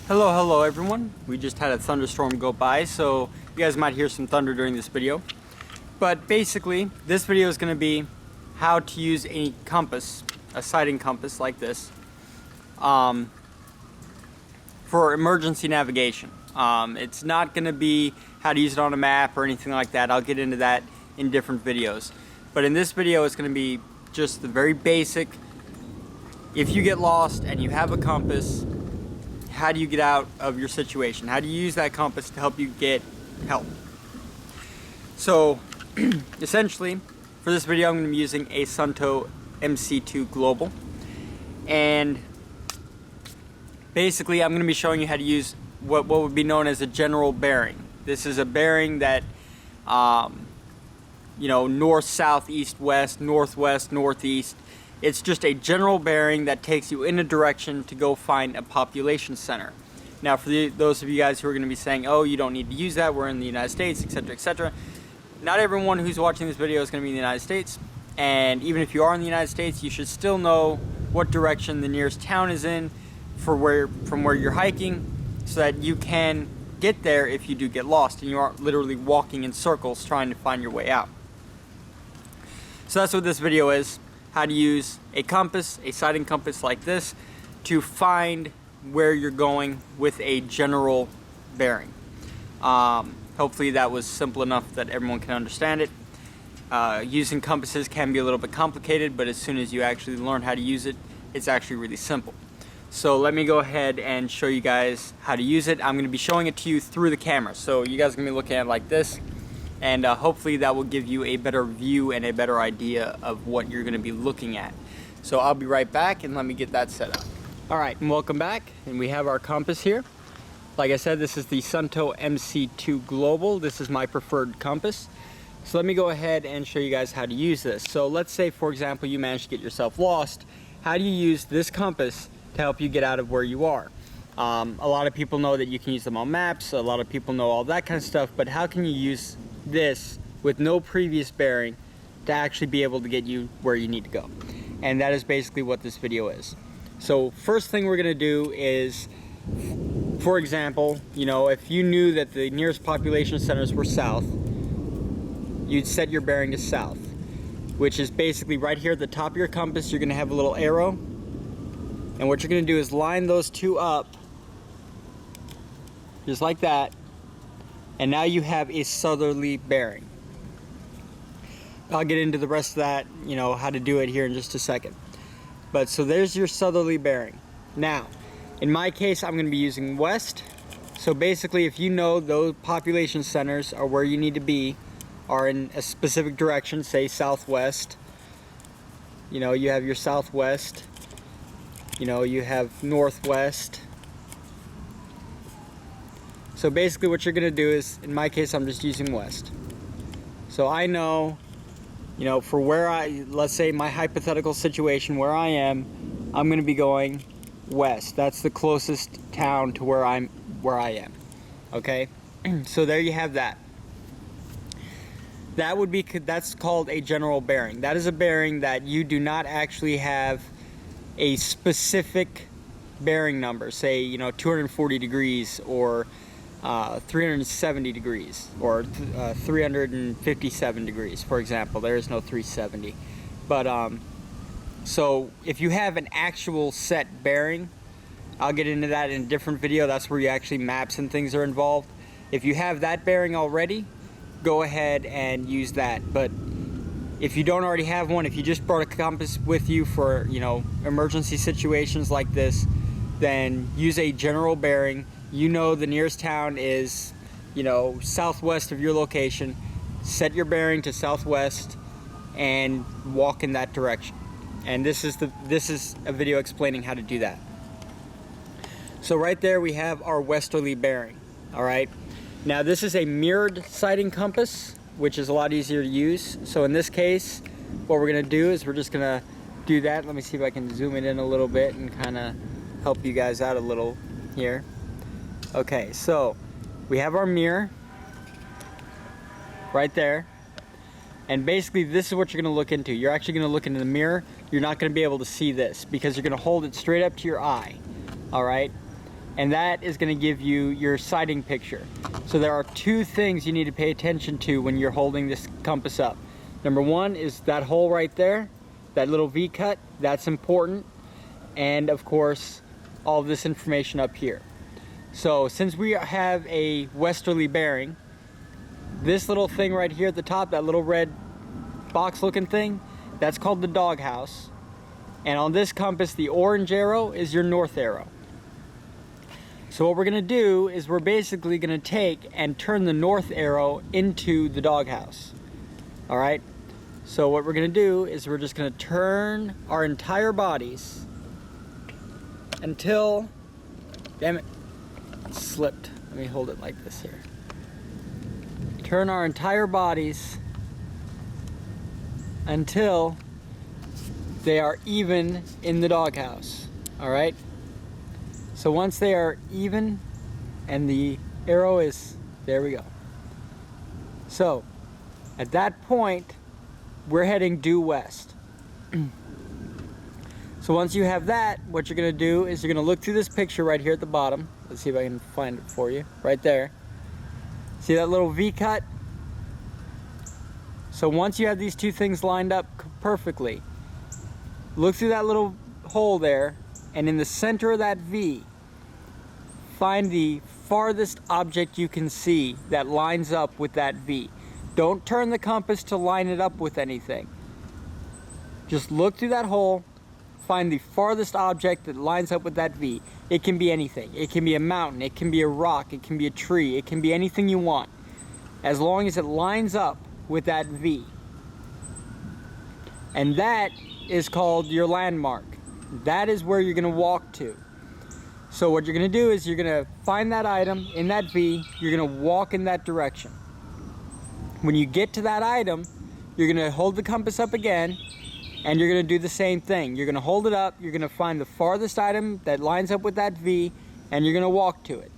Hello everyone. We just had a thunderstorm go by, so you guys might hear some thunder during this video. But basically, this video is going to be how to use a compass, a sighting compass like this, for emergency navigation. It's not going to be how to use it on a map or anything like that. I'll get into that in different videos. But in this video, it's going to be just the very basic. If you get lost and you have a compass, how do you get out of your situation? How do you use that compass to help you get help? So essentially, for this video, I'm going to be using a Suunto MC-2 Global. And basically, I'm going to be showing you how to use what would be known as a general bearing. This is a bearing that, north, south, east, west, northwest, northeast. It's just a general bearing that takes you in a direction to go find a population center. Now, for those of you guys who are going to be saying, oh, you don't need to use that, we're in the United States, etc., etc. Not everyone who's watching this video is going to be in the United States. And even if you are in the United States, you should still know what direction the nearest town is in from where you're hiking, so that you can get there if you do get lost and you aren't literally walking in circles trying to find your way out. So that's what this video is. How to use a compass, a sighting compass like this, to find where you're going with a general bearing. Hopefully that was simple enough that everyone can understand it. Using compasses can be a little bit complicated, but as soon as you actually learn how to use it, it's actually really simple. So let me go ahead and show you guys how to use it. I'm going to be showing it to you through the camera. So you guys are going to be looking at it like this. And hopefully that will give you a better view and a better idea of what you're going to be looking at. So I'll be right back, and let me get that set up. Alright, and welcome back. And we have our compass here. Like I said, this is the Suunto MC-2 Global. This is my preferred compass. So let me go ahead and show you guys how to use this. So let's say, for example, you managed to get yourself lost. How do you use this compass to help you get out of where you are? A lot of people know that you can use them on maps. A lot of people know all that kind of stuff. But how can you use this with no previous bearing to actually be able to get you where you need to go? And that is basically what this video is. So first thing we're going to do is, for example, if you knew that the nearest population centers were south, you'd set your bearing to south, which is basically right here at the top of your compass. You're going to have a little arrow, and what you're going to do is line those two up just like that. And now you have a southerly bearing. I'll get into the rest of that, how to do it here in just a second. But so there's your southerly bearing. Now, in my case, I'm going to be using west. So basically, if you know those population centers are where you need to be, are in a specific direction, say southwest, you have your southwest, you have northwest. So basically what you're going to do is, in my case, I'm just using west. So I know, for let's say my hypothetical situation where I am, I'm going to be going west. That's the closest town to where I am. Okay? So there you have that. That's called a general bearing. That is a bearing that you do not actually have a specific bearing number, say, 240 degrees or 370 degrees or 357 degrees, for example. There is no 370. But so if you have an actual set bearing, I'll get into that in a different video. That's where you actually maps and things are involved. If you have that bearing already, go ahead and use that. But if you don't already have one, if you just brought a compass with you for emergency situations like this, then use a general bearing. The nearest town is, southwest of your location. Set your bearing to southwest and walk in that direction. And this is a video explaining how to do that. So right there we have our westerly bearing. All right. Now this is a mirrored sighting compass, which is a lot easier to use. So in this case, what we're going to do is we're just going to do that. Let me see if I can zoom it in a little bit and kind of help you guys out a little here. Okay, so we have our mirror right there, and basically this is what you're going to look into. You're actually going to look into the mirror. You're not going to be able to see this because you're going to hold it straight up to your eye. All right, and that is going to give you your sighting picture. So there are two things you need to pay attention to when you're holding this compass up. Number one is that hole right there, that little V cut, that's important, and of course all of this information up here. So since we have a westerly bearing, this little thing right here at the top, that little red box looking thing, that's called the doghouse. And on this compass, the orange arrow is your north arrow. So what we're going to do is we're basically going to take and turn the north arrow into the doghouse. Alright? So what we're going to do is we're just going to turn our entire bodies until... Damn it. It slipped. Let me hold it like this here. Turn our entire bodies until they are even in the doghouse. Alright? So once they are even and the arrow is, there we go. So at that point we're heading due west. So once you have that, what you're going to do is you're going to look through this picture right here at the bottom. Let's see if I can find it for you. Right there. See that little V cut? So once you have these two things lined up perfectly, look through that little hole there, and in the center of that V, find the farthest object you can see that lines up with that V. Don't turn the compass to line it up with anything. Just look through that hole, find the farthest object that lines up with that V. It can be anything. It can be a mountain, it can be a rock, it can be a tree, it can be anything you want, as long as it lines up with that V. And that is called your landmark. That is where you're going to walk to. So what you're going to do is you're going to find that item in that V, you're going to walk in that direction. When you get to that item, you're going to hold the compass up again, and you're going to do the same thing. You're going to hold it up, you're going to find the farthest item that lines up with that V, and you're going to walk to it.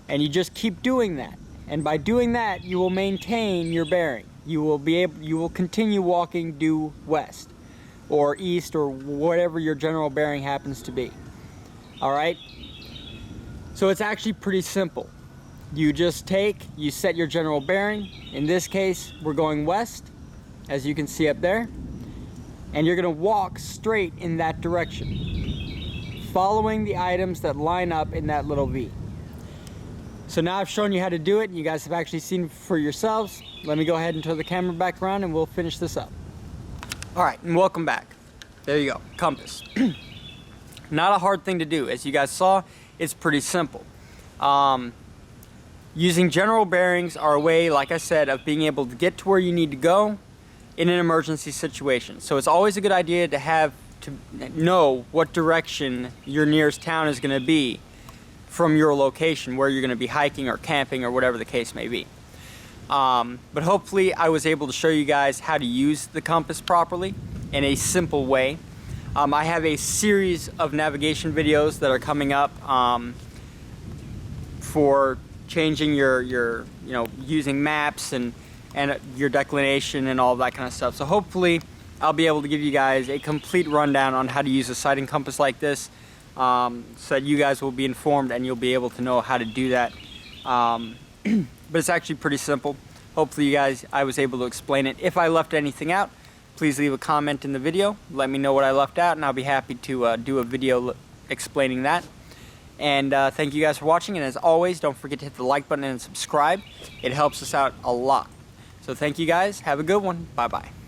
And you just keep doing that. And by doing that, you will maintain your bearing. You will continue walking due west or east or whatever your general bearing happens to be. All right? So it's actually pretty simple. You just you set your general bearing. In this case, we're going west, as you can see up there. And you're going to walk straight in that direction, following the items that line up in that little V. So now I've shown you how to do it, and you guys have actually seen for yourselves. Let me go ahead and turn the camera back around and we'll finish this up. Alright, and welcome back. There you go, compass. Not a hard thing to do. As you guys saw, it's pretty simple. Using general bearings are a way, like I said, of being able to get to where you need to go in an emergency situation. So it's always a good idea to know what direction your nearest town is going to be from your location, where you're going to be hiking or camping or whatever the case may be. But hopefully I was able to show you guys how to use the compass properly in a simple way. I have a series of navigation videos that are coming up for changing your using maps and your declination and all that kind of stuff. So hopefully I'll be able to give you guys a complete rundown on how to use a sighting compass like this, so that you guys will be informed and you'll be able to know how to do that. But it's actually pretty simple. Hopefully I was able to explain it. If I left anything out, please leave a comment in the video. Let me know what I left out, and I'll be happy to do a video explaining that. And thank you guys for watching, and as always, don't forget to hit the like button and subscribe. It helps us out a lot. So thank you guys. Have a good one. Bye-bye.